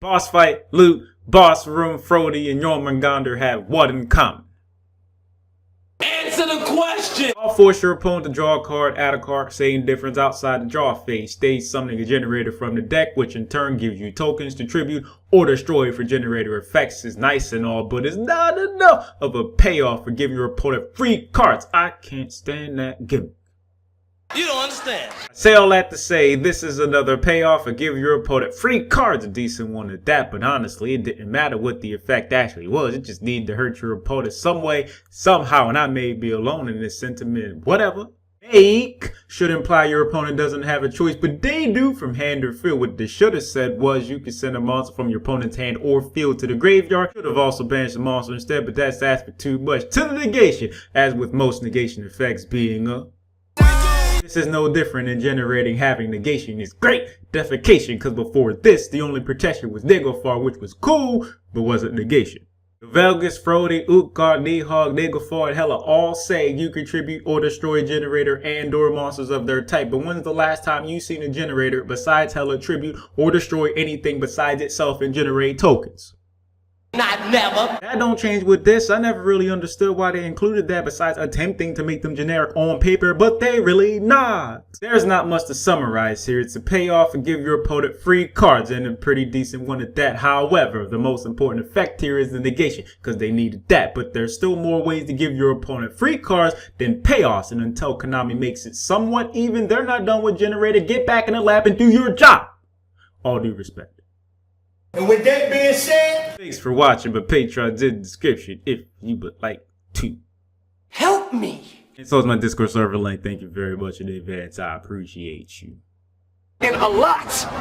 Boss fight, loot, boss room, Frody, and Jormungandr have what in common? Answer the question! All force your opponent to draw a card, add a card, same difference outside the draw phase. Stage summoning a generator from the deck, which in turn gives you tokens to tribute or destroy for generator effects. Is nice and all, but it's not enough of a payoff for giving your opponent free cards. I can't stand that gimmick. You don't understand. I say all that to say, this is another payoff for giving your opponent free cards. A decent one at that, but honestly, it didn't matter what the effect actually was. It just needed to hurt your opponent some way, somehow, and I may be alone in this sentiment. Whatever. Make should imply your opponent doesn't have a choice, but they do from hand or field. What they should have said was you can send a monster from your opponent's hand or field to the graveyard. Should have also banished the monster instead, but that's asking too much. To the negation, as with most negation effects being a... This is no different than generating having negation is great. Defecation, because before this, the only protection was Hoárr, which was cool, but wasn't negation. Velgus, Frody, Utgard, Nihog, Negafar, and Hella all say you contribute or destroy generator and or monsters of their type. But when's the last time you seen a generator besides Hella tribute or destroy anything besides itself and generate tokens? Not never. That don't change with this. I never really understood why they included that besides attempting to make them generic on paper, but they really not. There's not much to summarize here. It's a payoff and give your opponent free cards, and a pretty decent one at that. However, the most important effect here is the negation, because they needed that, but there's still more ways to give your opponent free cards than payoffs, and until Konami makes it somewhat even, they're not done with Generator. Get back in the lab and do your job. All due respect. And with that being said, thanks for watching, but Patreon's in the description if you would like to help me. And so is my Discord server link. Thank you very much in advance. I appreciate you. And a lot.